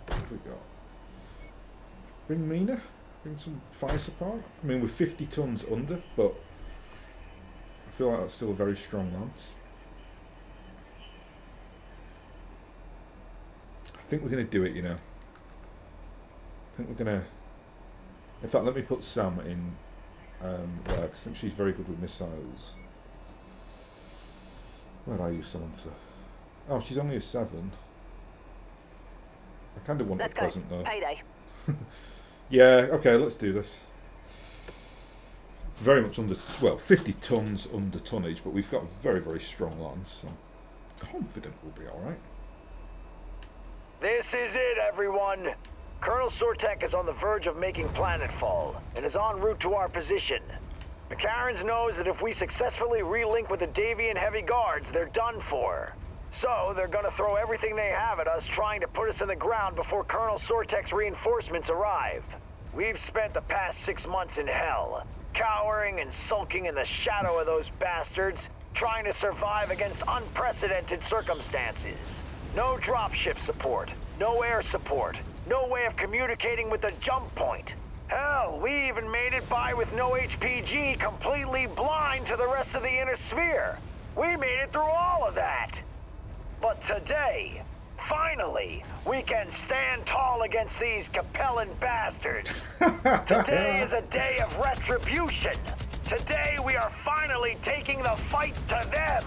What have we got? Bring Mina? Bring some fire support? I mean, we're 50 tons under, but feel like that's still a very strong lance. I think we're going to do it, you know. I think we're going to... In fact, let me put Sam in there, 'cause I think she's very good with missiles. Where are you, Samantha? Oh, she's only a 7. I kind of want a present, though. Payday. Yeah, okay, let's do this. Very much under... Well, 50 tons under tonnage, but we've got a very, very strong lance, so I'm confident we'll be alright. This is it, everyone. Colonel Sortek is on the verge of making planetfall and is en route to our position. McCarran's knows that if we successfully relink with the Davian Heavy Guards, they're done for. So they're gonna throw everything they have at us trying to put us in the ground before Colonel Sortek's reinforcements arrive. We've spent the past 6 months in hell, cowering and sulking in the shadow of those bastards, trying to survive against unprecedented circumstances. No dropship support, no air support, no way of communicating with the jump point. Hell, we even made it by with no HPG, completely blind to the rest of the inner sphere. We made it through all of that. But today, finally, we can stand tall against these Capellan bastards. Today is a day of retribution. Today we are finally taking the fight to them.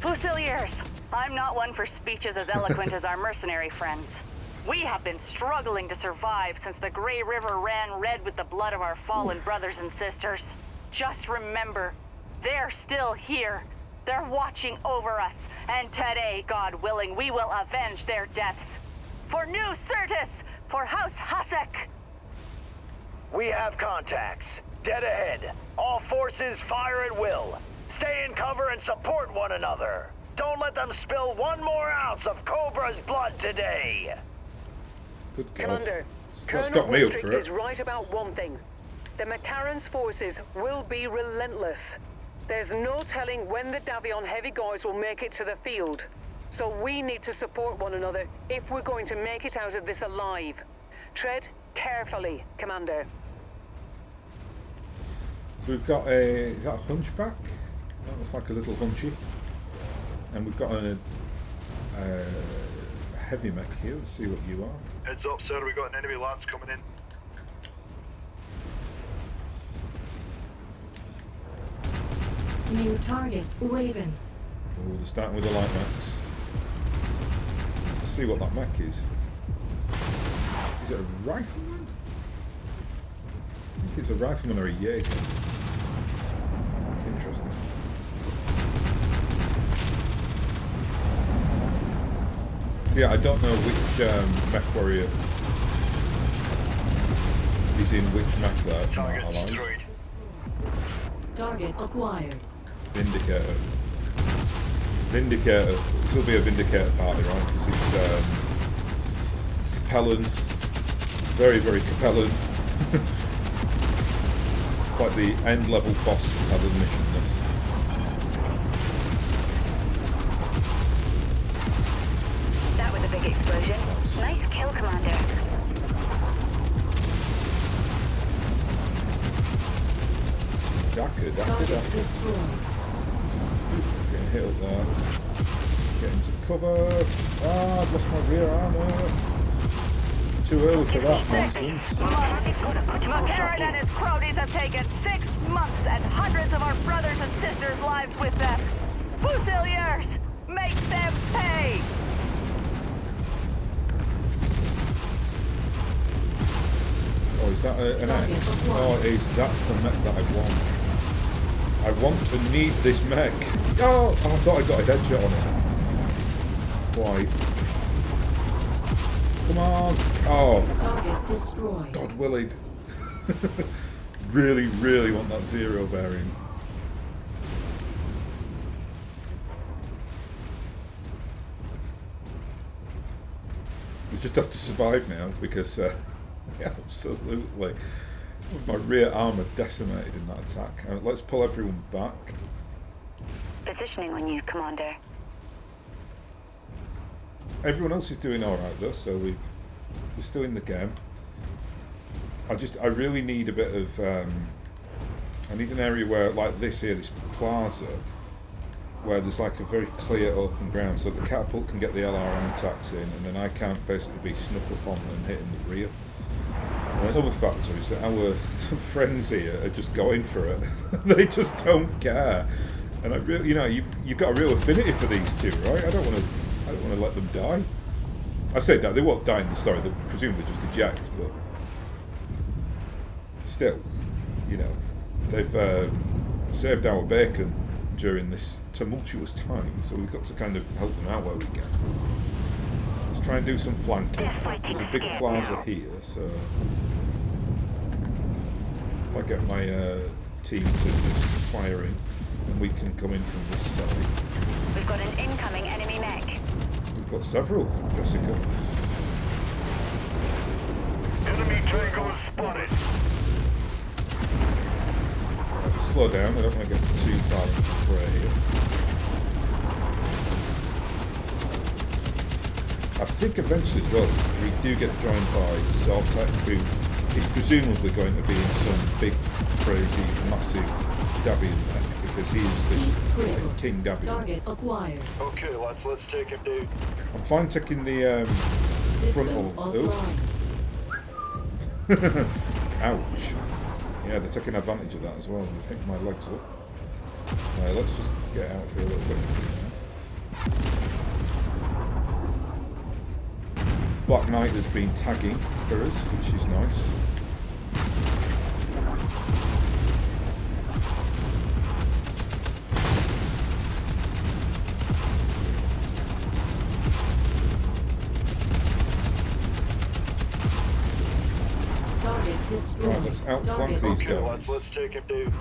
Fusiliers, I'm not one for speeches as eloquent as our mercenary friends. We have been struggling to survive since the Grey River ran red with the blood of our fallen brothers and sisters. Just remember, they're still here. They're watching over us, and today, God willing, we will avenge their deaths. For New Certus, for House Hasek. We have contacts. Dead ahead. All forces fire at will. Stay in cover and support one another. Don't let them spill one more ounce of Cobra's blood today. Good God. Commander, That's Colonel got me up for Woodstrick it. is right about one thing. The McCarran's forces will be relentless. There's no telling when the Davion Heavy Guards will make it to the field. So we need to support one another if we're going to make it out of this alive. Tread carefully, Commander. So we've got a... Is that a hunchback? That looks like a little hunchy. And we've got a heavy mech here. Let's see what you are. Heads up, sir, we got an enemy lance coming in. New target, Raven. Oh, they're starting with the light mechs. Let's see what that mech is. Is it a rifleman? I think it's a rifleman or a Jaeger. Interesting. So yeah, I don't know which MechWarrior is in which mech there. Target destroyed. Target acquired. Vindicator. Vindicator. This will be a Vindicator party, right? Because it's Capellan. Very, very Capellan. It's like the end level boss Capellan mission. This. That was a big explosion. Nice kill, Commander. Daka. Target destroyed. Getting hit up there. Getting some cover. Ah, I've lost my rear armour. Too early for that nonsense. McCarran and his cronies have taken 6 months and hundreds of our brothers and sisters' lives with them. Fusiliers, make them pay! Oh, is that an X? Oh, it is. That's the mech that I want. I want and need this mech. Oh, I thought I got a headshot on it. Why? Come on. Oh. Target destroyed. God willing. Really, really want that zero bearing. We just have to survive now because absolutely. My rear armour decimated in that attack. Let's pull everyone back. Positioning on you, Commander. Everyone else is doing alright though, so we're still in the game. I really need a bit of I need an area where, like this here, this plaza, where there's like a very clear open ground, so the catapult can get the LRM attacks in, and then I can't basically be snuck up on and hit in the rear. And another factor is that our friends here are just going for it. They just don't care. And I really, you know, you've got a real affinity for these two, right? I don't want to let them die. I say that they won't die in the story. They presumably just eject, but still, you know, they've saved our bacon during this tumultuous time, so we've got to kind of help them out where we can. Let's try and do some flanking. There's a big plaza here, so if I get my team to just fire in, and we can come in from this side. We've got an incoming enemy mech. We've got several, Jessica. Enemy tango is spotted. Slow down, I don't want to get too far into the fray here. I think eventually, well, we do get joined by Saltek, who is presumably going to be in some big, crazy, massive Davian mech, because he is the King Davian. Target acquired. Okay, lads, let's take him down. I'm fine taking the frontal. Oh. Ouch. Yeah, they're taking advantage of that as well. They've hit my legs up. Let's just get out for a little bit. Black Knight has been tagging for us, which is nice. Right, let's outflank these guys. Let's take him down.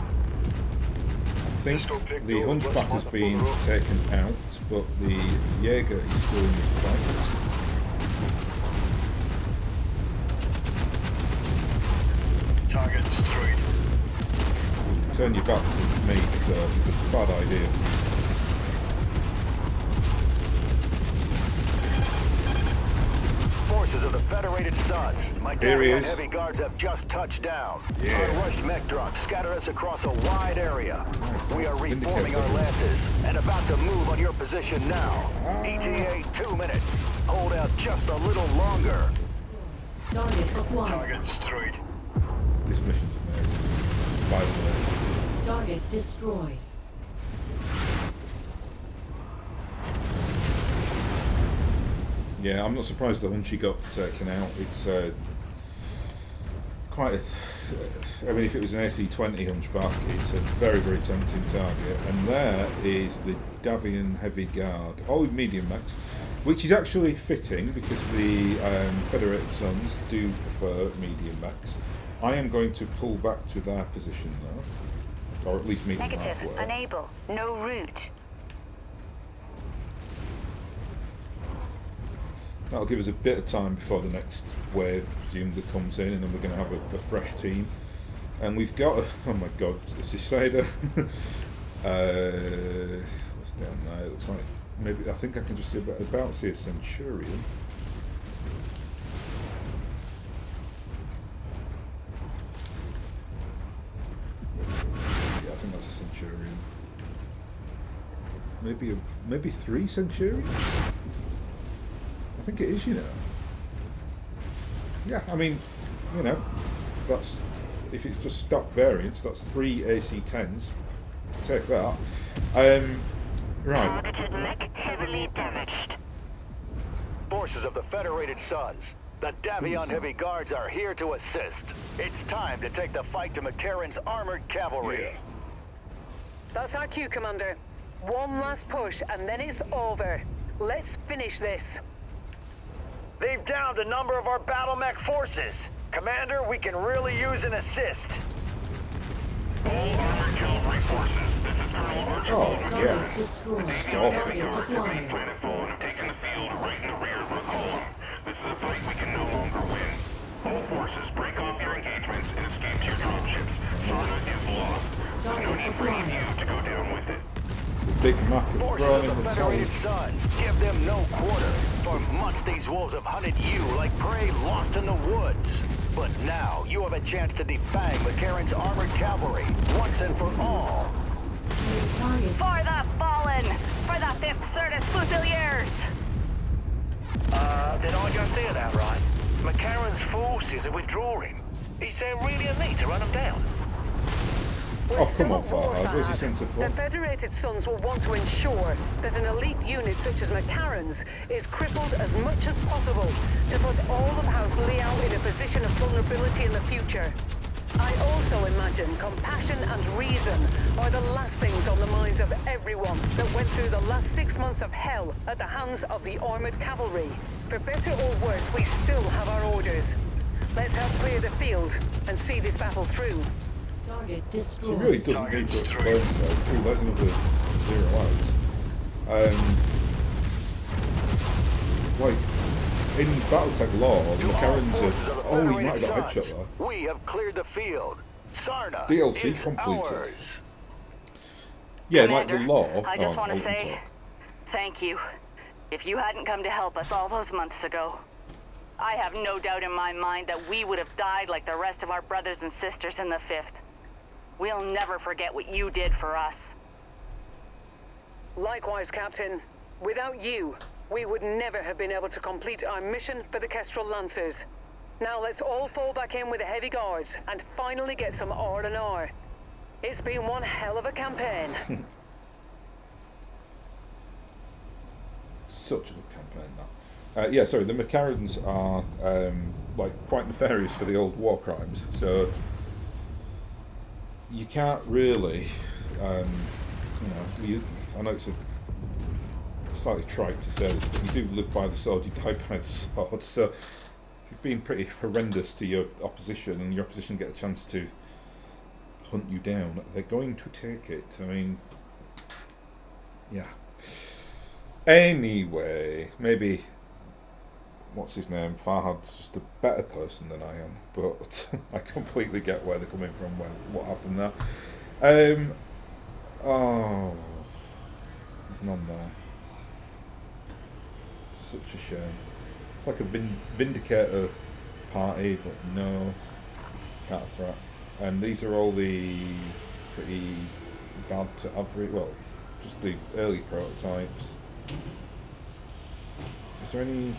I think the Hunchback has been taken out, but the Jaeger is still in the fight. Target destroyed. Turn your back to me, it's a bad idea. Forces of the Federated Suns. My Davian heavy guards have just touched down. Unrushed mech drops scattered us across a wide area. We are reforming our lances and about to move on your position now. ETA 2 minutes. Hold out just a little longer. Target acquired. Target destroyed. This mission's amazing. By the way. Target destroyed. Yeah, I'm not surprised the Hunchy got taken out. It's quite a... I mean, if it was an AC-20 Hunchback, it's a very, very tempting target. And there is the Davian Heavy Guard, all medium mechs, which is actually fitting because the Federated Suns do prefer medium mechs. I am going to pull back to their position now, or at least meet them Negative. halfway. Unable. No route. That'll give us a bit of time before the next wave presumably comes in, and then we're going to have a fresh team. And we've got, oh my god, this is Cider. What's down there? It looks like, maybe, I think I can just see about see a Centurion. Yeah, I think that's a Centurion. Maybe 3 Centurions? I think it is, you know. Yeah, I mean, you know, that's, if it's just stock variants, that's 3 AC-10s. Take that. Right. Targeted mech heavily damaged. Forces of the Federated Suns. The Davion Heavy Guards are here to assist. It's time to take the fight to McCarran's armored cavalry. Yeah. That's our cue, Commander. One last push, and then it's over. Let's finish this. They've downed a number of our battle mech forces. Commander, we can really use an assist. All armored cavalry forces, this is Colonel Archer. Oh, yeah. Target destroyed. Stop. Target acquired. Planet Fallen have taken the field right in the rear of our column. This is a fight we can no longer win. All forces, break off your engagements and escape to your dropships. Sarna is lost. There's no need for any of you to go down with it. The Big Mac is Forces throwing of in the the Federated towel. Suns, give them no quarter. For months these wolves have hunted you like prey lost in the woods. But now you have a chance to defang McCarran's armored cavalry once and for all. Target. For the fallen! For the 5th Certus Fusiliers! Did I just hear that right? McCarran's forces are withdrawing. Is there really a need to run them down? We're Oh, come still on, at war, Farhad. Where's your Farhad. sense of The fun? Federated Sons will want to ensure that an elite unit such as McCarran's is crippled as much as possible to put all of House Liao in a position of vulnerability in the future. I also imagine compassion and reason are the last things on the minds of everyone that went through the last 6 months of hell at the hands of the armored cavalry. For better or worse, we still have our orders. Let's help clear the field and see this battle through. Target He destroyed. really doesn't need to explain himself. Ooh, there's another 0 outs. Like, in Battletech lore, the McCarrans are... Oh, he might have got a headshot there. We have cleared the field. Sarna DLC is completed. ours. Yeah, Commander, like the lore... I just oh, want to I'll say talk. thank you. If you hadn't come to help us all those months ago, I have no doubt in my mind that we would have died like the rest of our brothers and sisters in the 5th. We'll never forget what you did for us. Likewise, Captain. Without you, we would never have been able to complete our mission for the Kestrel Lancers. Now let's all fall back in with the heavy guards and finally get some R&R. It's been one hell of a campaign. Such a good campaign, that. Yeah, sorry, the McCarrans are like quite nefarious for the old war crimes, so you can't really, I know it's a slightly trite to say this, but you do live by the sword, you die by the sword, so if you've been pretty horrendous to your opposition and your opposition get a chance to hunt you down, they're going to take it. I mean, yeah. Anyway, maybe, what's his name, Farhad's just a better person than I am, but I completely get where they're coming from, what happened there. Oh, there's none there. Such a shame. It's like a Vindicator party, but no, Catathract. And these are all the pretty bad to average, well, just the early prototypes. Is there any...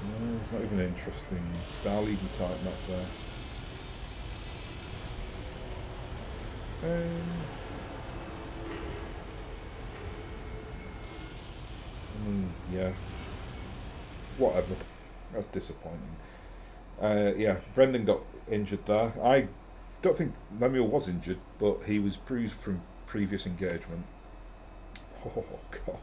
No, there's not even an interesting Star Leader type map there. I mean, yeah. Whatever. That's disappointing. Yeah, Brendan got injured there. I don't think Lemuel was injured, but he was bruised from previous engagement. Oh, God.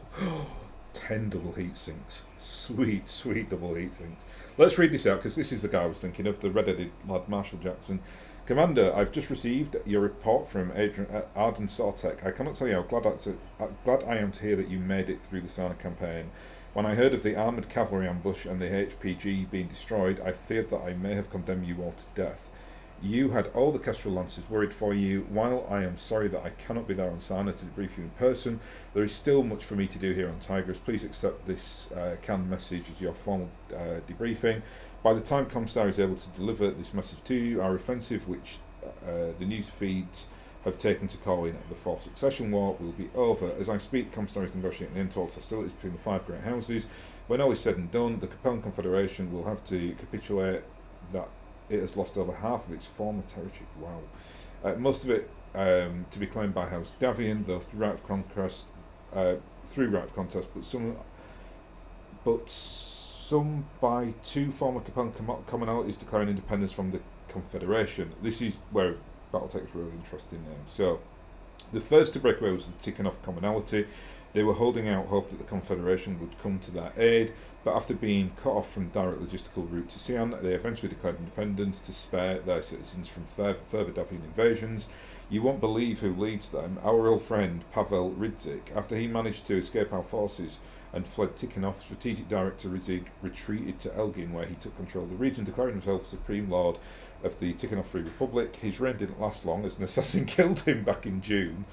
10 double heat sinks. Sweet, sweet double heat sinks. Let's read this out, because this is the guy I was thinking of, the red-headed lad, Marshall Jackson. Commander, I've just received your report from Arden Sortek. I cannot tell you how glad I am to hear that you made it through the Sana campaign. When I heard of the armoured cavalry ambush and the HPG being destroyed, I feared that I may have condemned you all to death. You had all the Kestrel Lancers worried for you. While I am sorry that I cannot be there on Sana to debrief you in person, there is still much for me to do here on Tigris. Please accept this canned message as your formal debriefing. By the time Comstar is able to deliver this message to you, our offensive, which the news feeds have taken to call in the Fourth Succession War, will be over. As I speak, Comstar is negotiating the end to all hostilities between the 5 great houses. When all is said and done, the Capellan Confederation will have to capitulate that it has lost over half of its former territory. Wow. Most of it to be claimed by House Davian, though through right of contest, but some by 2 former Capellan commonalities declaring independence from the Confederation. This is where Battletech is really interesting now. So, the first to break away was the Tikhonov commonality. They were holding out hope that the Confederation would come to their aid, but after being cut off from direct logistical route to Xi'an, they eventually declared independence to spare their citizens from further Davian invasions. You won't believe who leads them. Our old friend Pavel Ridzik. After he managed to escape our forces and fled Tikhonov, Strategic Director Ridzik retreated to Elgin, where he took control of the region, declaring himself Supreme Lord of the Tikhonov Free Republic. His reign didn't last long, as an assassin killed him back in June.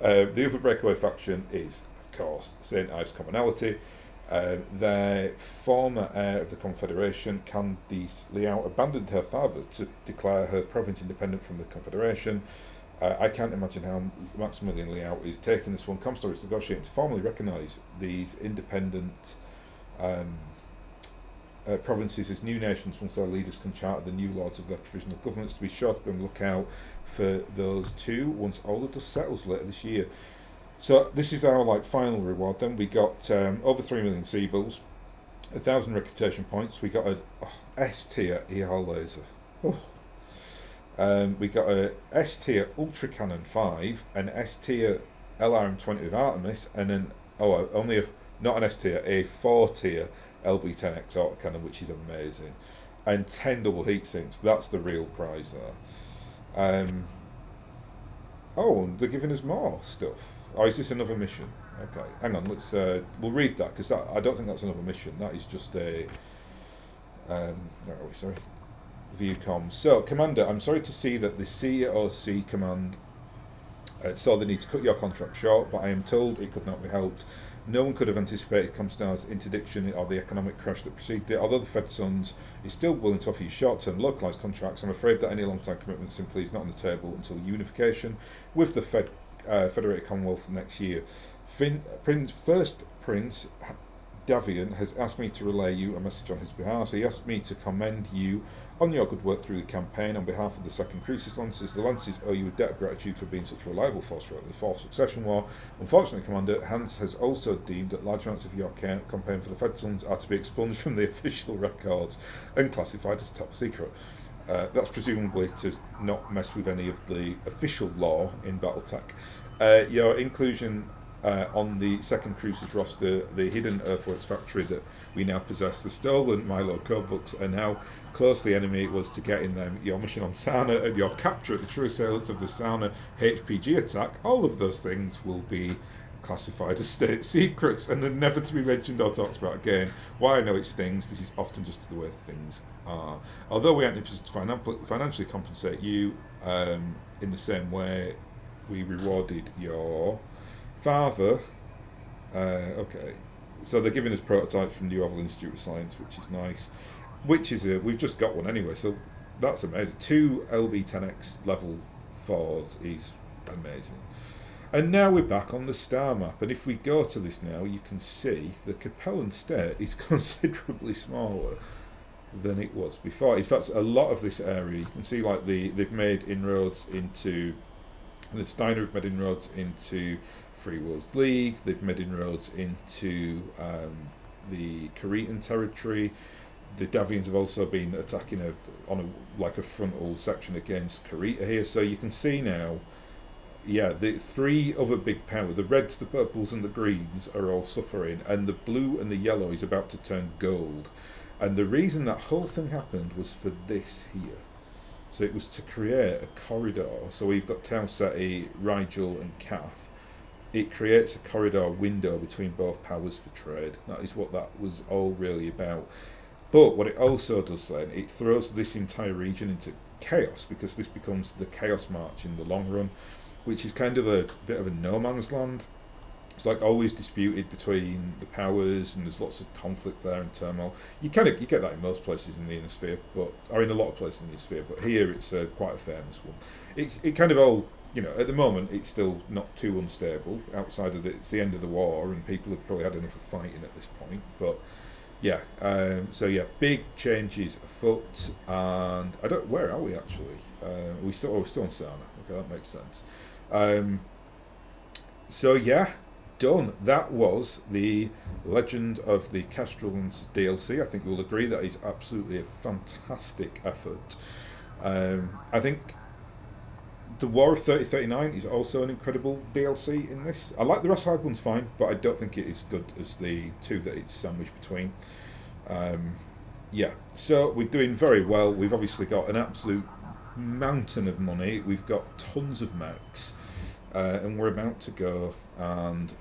The other breakaway faction is, of course, St. Ives Commonality. Their former heir of the Confederation, Candice Liao, abandoned her father to declare her province independent from the Confederation. I can't imagine how Maximilian Liao is taking this one. Comstock is negotiating to formally recognise these independent provinces as new nations once their leaders can charter the new lords of their provisional governments. To be sure to be on the lookout for those two once all the dust settles later this year. So this is our final reward. Then we got over 3 million Seabills, 1,000 reputation points. We got a S tier ER laser. We got a S tier Ultra Cannon 5, an S tier LRM-20 with Artemis, and not an S tier, a 4 tier LB-10X autocannon, which is amazing, and 10 double heat sinks. That's the real prize there. And they're giving us more stuff. Oh, is this another mission? Okay, hang on. Let's we'll read that, because I don't think that's another mission. That is just a where are we? Sorry. View comms. So, Commander, I'm sorry to see that the COC command saw the need to cut your contract short, but I am told it could not be helped. No one could have anticipated Comstar's interdiction or the economic crash that preceded it. Although the Fed Sons is still willing to offer you short-term localised contracts, I'm afraid that any long-term commitment simply is not on the table until unification with the Federated Commonwealth next year. First Prince Davian has asked me to relay you a message on his behalf. So he asked me to commend you on your good work through the campaign on behalf of the 2nd Crucis Lancers. The Lancers owe you a debt of gratitude for being such a reliable force throughout the 4th Succession War. Unfortunately, Commander, Hans has also deemed that large amounts of your campaign for the Fed Sons are to be expunged from the official records and classified as top secret. That's presumably to not mess with any of the official law in Battletech. Your inclusion on the 2nd Crucis roster, the hidden Earthworks factory that we now possess, the stolen Milo codebooks, and how close the enemy was to getting them, your mission on Sarna, and your capture of the true assailants of the Sarna HPG attack, all of those things will be classified as state secrets and are never to be mentioned or talked about again. Why I know it stings, this is often just the way things are. Although we aren't in a position to financially compensate you in the same way we rewarded your father. Okay, so they're giving us prototypes from the New Oval Institute of Science, which is nice. We've just got one anyway, so that's amazing. 2 LB-10X level 4s is amazing. And now we're back on the star map, and if we go to this now, you can see the Capellan state is considerably smaller than it was before. In fact, a lot of this area, you can see they've made inroads into, the Steiner have made inroads into Free Worlds League, they've made inroads into the Cretan territory. The Davians have also been attacking on a frontal section against Creta here, so you can see now, the 3 other big power, the reds, the purples and the greens, are all suffering, and the blue and the yellow is about to turn gold. And the reason that whole thing happened was for this here. So it was to create a corridor. So we've got Tau Ceti, Rigel and Kath. It creates a corridor window between both powers for trade. That is what that was all really about. But what it also does then, it throws this entire region into chaos, because this becomes the Chaos March in the long run, which is kind of a bit of a no man's land. It's always disputed between the powers, and there's lots of conflict there and turmoil. You get that in most places in the Inner Sphere, or in a lot of places in the Inner Sphere, but here it's quite a famous one. It kind of all, at the moment it's still not too unstable. Outside of it's the end of the war, and people have probably had enough of fighting at this point. But big changes afoot, and where are we actually? We're still on Sarna. Okay, that makes sense. Done. That was the Legend of the Kestrel's DLC. I think you'll agree that is absolutely a fantastic effort. I think the War of 3039 is also an incredible DLC in this. I like the Rasshide one's fine, but I don't think it is good as the 2 that it's sandwiched between. So we're doing very well. We've obviously got an absolute mountain of money. We've got tons of mechs, and we're about to go and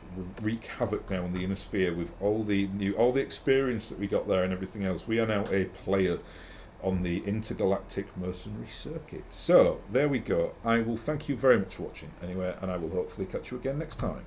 wreak havoc now in the Inner Sphere with all the experience that we got there and everything else. We are now a player on the intergalactic mercenary circuit. So there we go. I will thank you very much for watching anyway, and I will hopefully catch you again next time.